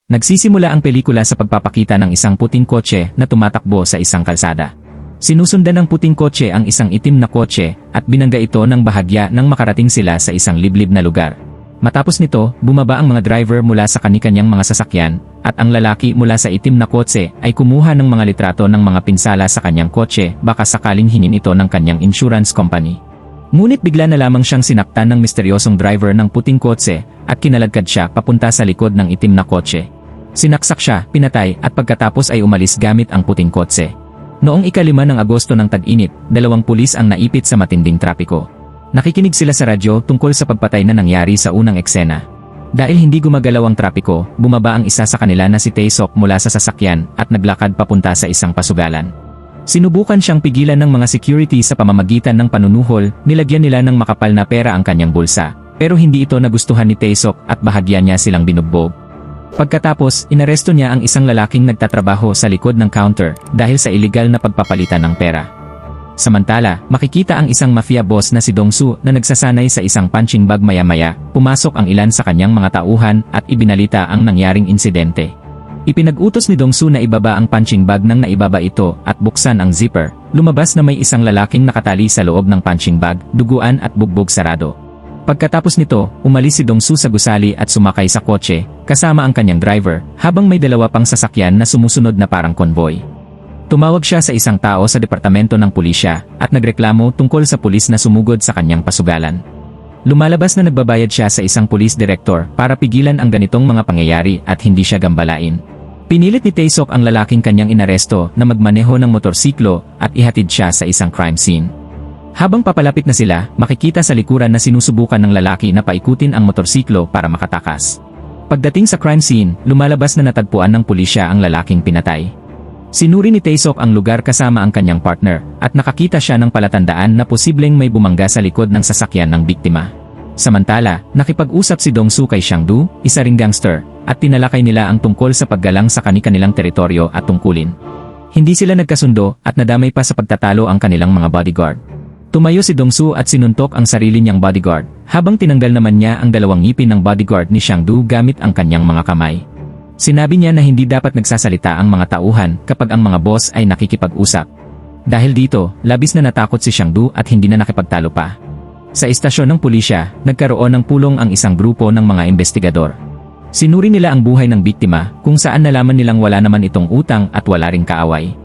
Nagsisimula ang pelikula sa pagpapakita ng isang puting kotse na tumatakbo sa isang kalsada. Sinusundan ng puting kotse ang isang itim na kotse at binangga ito ng bahagya nang makarating sila sa isang liblib na lugar. Matapos nito, bumaba ang mga driver mula sa kani-kanyang mga sasakyan at ang lalaki mula sa itim na kotse ay kumuha ng mga litrato ng mga pinsala sa kanyang kotse baka sakaling hingin ito ng kanyang insurance company. Ngunit bigla na lamang siyang sinaktan ng misteryosong driver ng puting kotse at kinaladkad siya papunta sa likod ng itim na kotse. Sinaksak siya, pinatay at pagkatapos ay umalis gamit ang puting kotse. Noong ika-5 ng Agosto ng tag-init, 2 pulis ang naipit sa matinding trapiko. Nakikinig sila sa radyo tungkol sa pagpatay na nangyari sa unang eksena. Dahil hindi gumagalaw ang trapiko, bumaba ang isa sa kanila na si Tae-sok mula sa sasakyan at naglakad papunta sa isang pasugalan. Sinubukan siyang pigilan ng mga security sa pamamagitan ng panunuhol, nilagyan nila ng makapal na pera ang kanyang bulsa. Pero hindi ito nagustuhan ni Tae-sok at bahagya niya silang binugbog. Pagkatapos, inaresto niya ang isang lalaking nagtatrabaho sa likod ng counter dahil sa iligal na pagpapalitan ng pera. Samantala, makikita ang isang mafia boss na si Dong-soo na nagsasanay sa isang punching bag maya-maya, pumasok ang ilan sa kanyang mga tauhan at ibinalita ang nangyaring insidente. Ipinag-utos ni Dong-soo na ibaba ang punching bag nang naibaba ito at buksan ang zipper. Lumabas na may isang lalaking nakatali sa loob ng punching bag, duguan at bugbog sarado. Pagkatapos nito, umalis si Dong-soo sa gusali at sumakay sa kotse, kasama ang kanyang driver, habang may 2 pang sasakyan na sumusunod na parang konvoy. Tumawag siya sa isang tao sa departamento ng pulisya at nagreklamo tungkol sa pulis na sumugod sa kanyang pasugalan. Lumalabas na nagbabayad siya sa isang police director para pigilan ang ganitong mga pangyayari at hindi siya gambalain. Pinilit ni Tae-sok ang lalaking kanyang inaresto na magmaneho ng motorsiklo at ihatid siya sa isang crime scene. Habang papalapit na sila, makikita sa likuran na sinusubukan ng lalaki na paikutin ang motorsiklo para makatakas. Pagdating sa crime scene, lumalabas na natagpuan ng pulisya ang lalaking pinatay. Sinuri ni Tae-sok ang lugar kasama ang kanyang partner at nakakita siya ng palatandaan na posibleng may bumangga sa likod ng sasakyan ng biktima. Samantala, nakipag-usap si Dong-soo kay Sang-do, isa ring gangster, at tinalakay nila ang tungkol sa paggalang sa kani-kanilang teritoryo at tungkulin. Hindi sila nagkasundo at nadamay pa sa pagtatalo ang kanilang mga bodyguard. Tumayo si Dong-soo at sinuntok ang sarili niyang bodyguard, habang tinanggal naman niya ang 2 ngipin ng bodyguard ni Sang-do gamit ang kanyang mga kamay. Sinabi niya na hindi dapat nagsasalita ang mga tauhan kapag ang mga boss ay nakikipag-usap. Dahil dito, labis na natakot si Sang-do at hindi na nakipagtalo pa. Sa istasyon ng pulisya, nagkaroon ng pulong ang isang grupo ng mga investigador. Sinuri nila ang buhay ng biktima kung saan nalaman nilang wala naman itong utang at wala ring kaaway.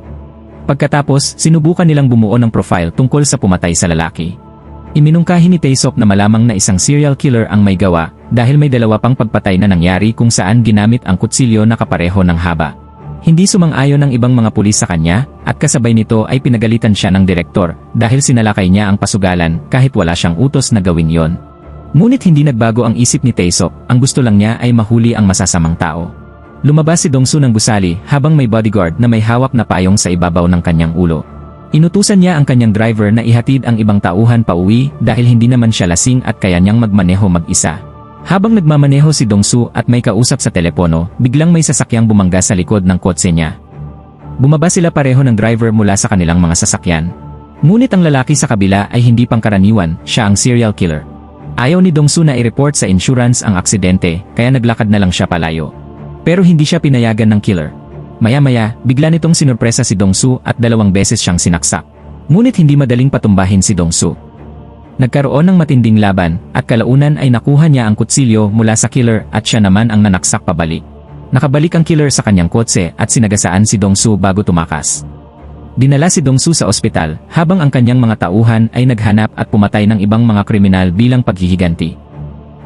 Pagkatapos, sinubukan nilang bumuo ng profile tungkol sa pumatay sa lalaki. Iminungkahi ni Tae-sok na malamang na isang serial killer ang may gawa dahil may 2 pang pagpatay na nangyari kung saan ginamit ang kutsilyo na kapareho ng haba. Hindi sumang-ayon ng ibang mga pulis sa kanya at kasabay nito ay pinagalitan siya ng direktor dahil sinalakay niya ang pasugalan kahit wala siyang utos na gawin yon. Ngunit hindi nagbago ang isip ni Tae-sok, ang gusto lang niya ay mahuli ang masasamang tao. Lumabas si Dong-soo ng gusali habang may bodyguard na may hawak na payong sa ibabaw ng kanyang ulo. Inutusan niya ang kanyang driver na ihatid ang ibang tauhan pauwi dahil hindi naman siya lasing at kaya niyang magmaneho mag-isa. Habang nagmamaneho si Dong-soo at may kausap sa telepono, biglang may sasakyang bumangga sa likod ng kotse niya. Bumaba sila pareho ng driver mula sa kanilang mga sasakyan. Ngunit ang lalaki sa kabila ay hindi pangkaraniwan, siya ang serial killer. Ayaw ni Dong-soo na i-report sa insurance ang aksidente, kaya naglakad na lang siya palayo. Pero hindi siya pinayagan ng killer. Maya-maya, bigla nitong sinurpresa si Dong-soo at 2 beses siyang sinaksak. Ngunit hindi madaling patumbahin si Dong-soo. Nagkaroon ng matinding laban at kalaunan ay nakuha niya ang kutsilyo mula sa killer at siya naman ang nanaksak pabalik. Nakabalik ang killer sa kanyang kotse at sinagasaan si Dong-soo bago tumakas. Dinala si Dong-soo sa ospital habang ang kanyang mga tauhan ay naghanap at pumatay ng ibang mga kriminal bilang paghihiganti.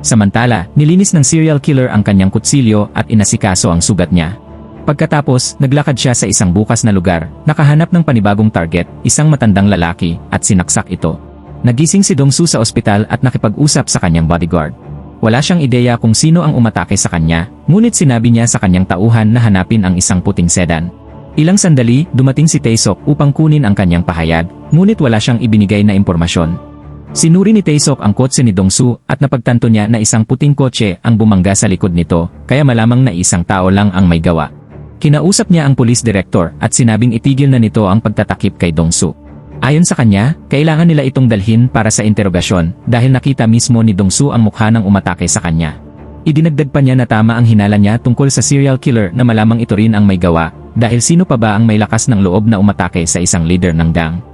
Samantala, nilinis ng serial killer ang kanyang kutsilyo at inasikaso ang sugat niya. Pagkatapos, naglakad siya sa isang bukas na lugar, nakahanap ng panibagong target, isang matandang lalaki, at sinaksak ito. Nagising si Dong-soo sa ospital at nakipag-usap sa kanyang bodyguard. Wala siyang ideya kung sino ang umatake sa kanya, ngunit sinabi niya sa kanyang tauhan na hanapin ang isang puting sedan. Ilang sandali, dumating si Tae-sok upang kunin ang kanyang pahayag, ngunit wala siyang ibinigay na impormasyon. Sinuri ni Tae-sok ang kotse ni Dong-soo at napagtanto niya na isang puting kotse ang bumangga sa likod nito, kaya malamang na isang tao lang ang may gawa. Kinausap niya ang police director at sinabing itigil na nito ang pagtatakip kay Dong-soo. Ayon sa kanya, kailangan nila itong dalhin para sa interogasyon dahil nakita mismo ni Dong-soo ang mukha ng umatake sa kanya. Idinagdag pa niya na tama ang hinala niya tungkol sa serial killer na malamang ito rin ang may gawa, dahil sino pa ba ang may lakas ng loob na umatake sa isang leader ng gang.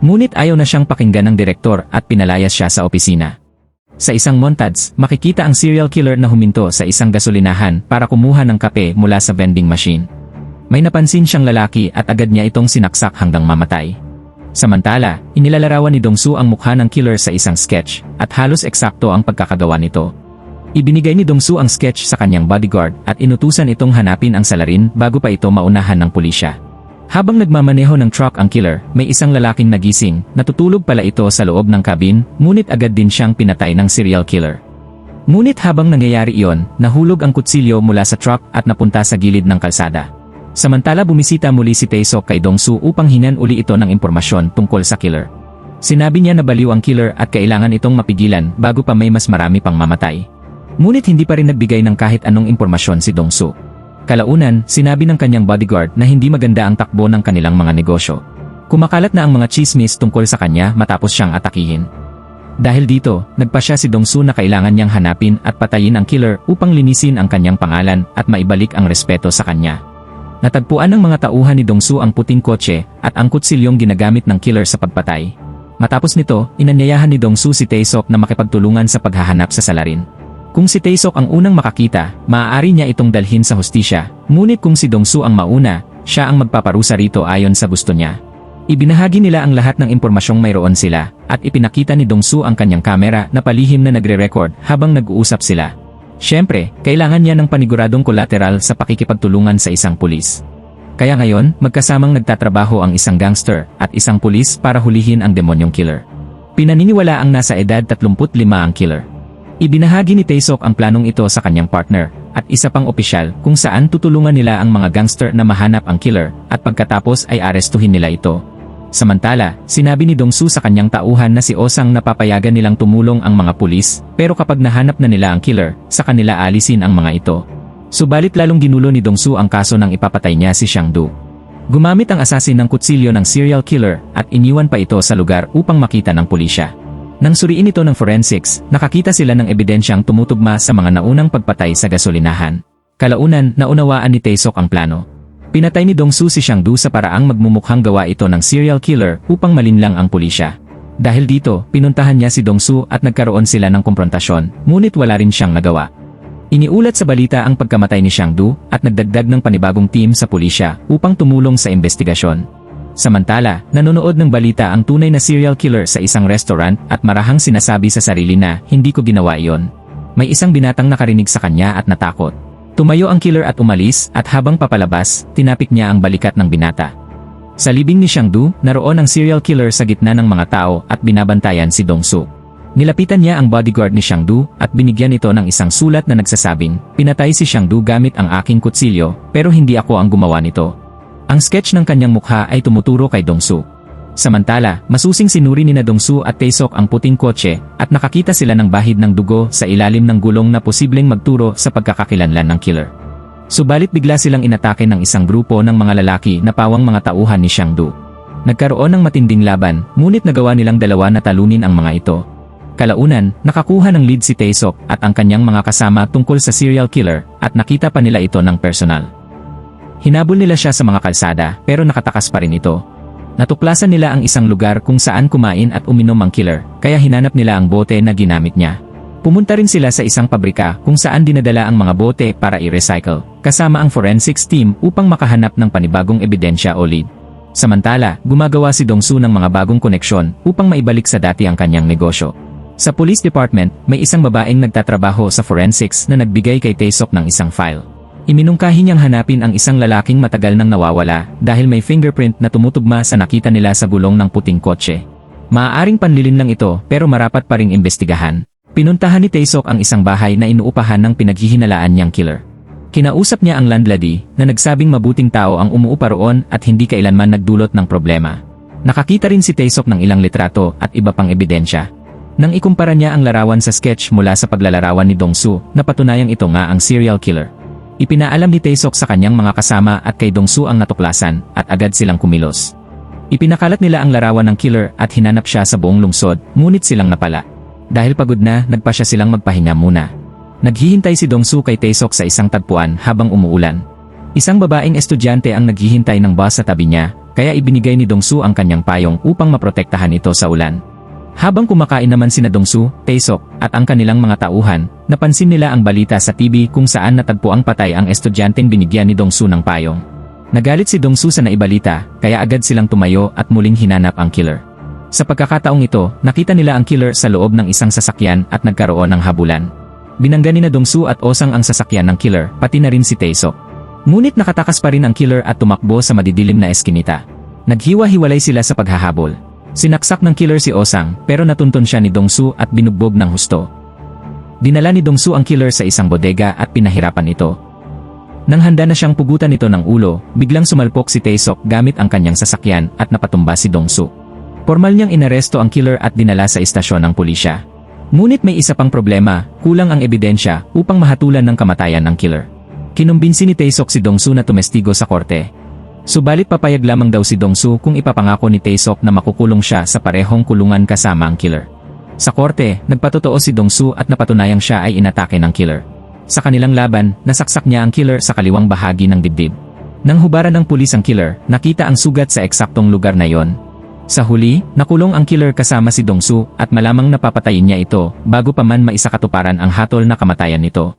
Ngunit ayaw na siyang pakinggan ng direktor at pinalayas siya sa opisina. Sa isang montage, makikita ang serial killer na huminto sa isang gasolinahan para kumuha ng kape mula sa vending machine. May napansin siyang lalaki at agad niya itong sinaksak hanggang mamatay. Samantala, inilalarawan ni Dong-soo ang mukha ng killer sa isang sketch at halos eksakto ang pagkakagawa nito. Ibinigay ni Dong-soo ang sketch sa kanyang bodyguard at inutusan itong hanapin ang salarin bago pa ito maunahan ng pulisya. Habang nagmamaneho ng truck ang killer, may isang lalaking nagising, natutulog pala ito sa loob ng cabin, ngunit agad din siyang pinatay ng serial killer. Ngunit habang nangyayari iyon, nahulog ang kutsilyo mula sa truck at napunta sa gilid ng kalsada. Samantala bumisita muli si Tae-seok kay Dong-soo upang hingan uli ito ng impormasyon tungkol sa killer. Sinabi niya na baliw ang killer at kailangan itong mapigilan bago pa may mas marami pang mamatay. Ngunit hindi pa rin nagbigay ng kahit anong impormasyon si Dong-soo. Kalaunan, sinabi ng kanyang bodyguard na hindi maganda ang takbo ng kanilang mga negosyo. Kumakalat na ang mga chismis tungkol sa kanya matapos siyang atakihin. Dahil dito, nagpasya si Dong-soo na kailangan niyang hanapin at patayin ang killer upang linisin ang kanyang pangalan at maibalik ang respeto sa kanya. Natagpuan ng mga tauhan ni Dong-soo ang puting kotse at ang kutsilyong ginagamit ng killer sa pagpatay. Matapos nito, inanyayahan ni Dong-soo si Tae-seok na makipagtulungan sa paghahanap sa salarin. Kung si Tae-seok ang unang makakita, maaari niya itong dalhin sa hustisya, ngunit kung si Dong-soo ang mauna, siya ang magpaparusa rito ayon sa gusto niya. Ibinahagi nila ang lahat ng impormasyong mayroon sila, at ipinakita ni Dong-soo ang kanyang kamera na palihim na nagre-record habang nag-uusap sila. Siyempre, kailangan niya ng paniguradong collateral sa pakikipagtulungan sa isang pulis. Kaya ngayon, magkasamang nagtatrabaho ang isang gangster at isang pulis para hulihin ang demonyong killer. Pinaniniwala ang nasa edad 35 ang killer. Ibinahagi ni Tae-seok ang planong ito sa kanyang partner at isa pang opisyal kung saan tutulungan nila ang mga gangster na mahanap ang killer at pagkatapos ay arestuhin nila ito. Samantala, sinabi ni Dong-soo sa kanyang tauhan na si Osang na papayagan nilang tumulong ang mga pulis, pero kapag nahanap na nila ang killer, sa kanila alisin ang mga ito. Subalit lalong ginulo ni Dong-soo ang kaso nang ipapatay niya si Sang-do. Gumamit ang asasin ng kutsilyo ng serial killer at iniwan pa ito sa lugar upang makita ng pulisya. Nang suriin ito ng forensics, nakakita sila ng ebidensyang tumutugma sa mga naunang pagpatay sa gasolinahan. Kalaunan, naunawaan ni Tae-seok ang plano. Pinatay ni Dong-soo si Sang-do sa paraang magmumukhang gawa ito ng serial killer upang malinlang ang pulisya. Dahil dito, pinuntahan niya si Dong-soo at nagkaroon sila ng komprontasyon, ngunit wala rin siyang nagawa. Iniulat sa balita ang pagkamatay ni Sang-do at nagdagdag ng panibagong team sa pulisya upang tumulong sa investigasyon. Samantala, nanonood ng balita ang tunay na serial killer sa isang restaurant at marahang sinasabi sa sarili na, hindi ko ginawa iyon. May isang binatang nakarinig sa kanya at natakot. Tumayo ang killer at umalis at habang papalabas, tinapik niya ang balikat ng binata. Sa libing ni Sang-do, naroon ang serial killer sa gitna ng mga tao at binabantayan si Dong-soo. Nilapitan niya ang bodyguard ni Sang-do at binigyan ito ng isang sulat na nagsasabing, pinatay si Sang-do gamit ang aking kutsilyo pero hindi ako ang gumawa nito. Ang sketch ng kanyang mukha ay tumuturo kay Dong-soo. Samantala, masusing sinuri ni Dong-soo at Tae-seok ang puting kotse at nakakita sila ng bahid ng dugo sa ilalim ng gulong na posibleng magturo sa pagkakakilanlan ng killer. Subalit bigla silang inatake ng isang grupo ng mga lalaki na pawang mga tauhan ni Sang-do. Nagkaroon ng matinding laban, ngunit nagawa nilang dalawa na talunin ang mga ito. Kalaunan, nakakuha ng lead si Tae-seok at ang kanyang mga kasama tungkol sa serial killer at nakita pa nila ito ng personal. Hinabol nila siya sa mga kalsada pero nakatakas pa rin ito. Natuklasan nila ang isang lugar kung saan kumain at uminom ang killer, kaya hinanap nila ang bote na ginamit niya. Pumunta rin sila sa isang pabrika kung saan dinadala ang mga bote para i-recycle, kasama ang forensics team upang makahanap ng panibagong ebidensya o lead. Samantala, gumagawa si Dong-soo ng mga bagong koneksyon upang maibalik sa dati ang kanyang negosyo. Sa police department, may isang babaeng nagtatrabaho sa forensics na nagbigay kay Tae-seok ng isang file. Iminungkahi niyang hanapin ang isang lalaking matagal nang nawawala dahil may fingerprint na tumutugma sa nakita nila sa gulong ng puting kotse. Maaaring panlilin lang ito pero marapat pa ring imbestigahan. Pinuntahan ni Tae-seok ang isang bahay na inuupahan ng pinaghihinalaan niyang killer. Kinausap niya ang landlady na nagsabing mabuting tao ang umuupa roon at hindi kailanman nagdulot ng problema. Nakakita rin si Tae-seok ng ilang litrato at iba pang ebidensya. Nang ikumpara niya ang larawan sa sketch mula sa paglalarawan ni Dong-soo, napatunayang ito nga ang serial killer. Ipinaalam ni Tae-seok sa kanyang mga kasama at kay Dong-soo ang natuklasan at agad silang kumilos. Ipinakalat nila ang larawan ng killer at hinanap siya sa buong lungsod, ngunit silang napala. Dahil pagod na, nagpa siya silang magpahinga muna. Naghihintay si Dongsu kay Taesok sa isang tagpuan habang umuulan. Isang babaeng estudyante ang naghihintay ng bus sa tabi niya, kaya ibinigay ni Dongsu ang kanyang payong upang maprotektahan ito sa ulan. Habang kumakain naman sina Dongsu, Taesok, at ang kanilang mga tauhan, napansin nila ang balita sa TV kung saan natagpuang patay ang estudyanteng binigyan ni Dongsu ng payong. Nagalit si Dongsu sa naibalita, kaya agad silang tumayo at muling hinanap ang killer. Sa pagkakataong ito, nakita nila ang killer sa loob ng isang sasakyan at nagkaroon ng habulan. Binangga ni Dongsu at Osang ang sasakyan ng killer, pati na rin si Taesok. Ngunit nakatakas pa rin ang killer at tumakbo sa madidilim na eskinita. Naghiwa-hiwalay sila sa paghahabol. Sinaksak ng killer si Osang, pero natuntun siya ni Dongsu at binugbog ng husto. Dinala ni Dongsu ang killer sa isang bodega at pinahirapan ito. Nang handa na siyang pugutan ito ng ulo, biglang sumalpok si Taesok gamit ang kanyang sasakyan at napatumba si Dongsu. Formal niyang inaresto ang killer at dinala sa istasyon ng pulisya. Ngunit may isa pang problema, kulang ang ebidensya upang mahatulan ng kamatayan ng killer. Kinumbinsi ni Taesok si Dongsu na tumestigo sa korte. Subalit papayag lamang daw si Dongsu kung ipapangako ni Taesok na makukulong siya sa parehong kulungan kasama ang killer. Sa korte, nagpatotoo si Dongsu at napatunayang siya ay inatake ng killer. Sa kanilang laban, nasaksak niya ang killer sa kaliwang bahagi ng dibdib. Nang hubaran ng pulis ang killer, nakita ang sugat sa eksaktong lugar na yon. Sa huli, nakulong ang killer kasama si Dongsu at malamang napapatayin niya ito bago pa man maisakatuparan ang hatol na kamatayan nito.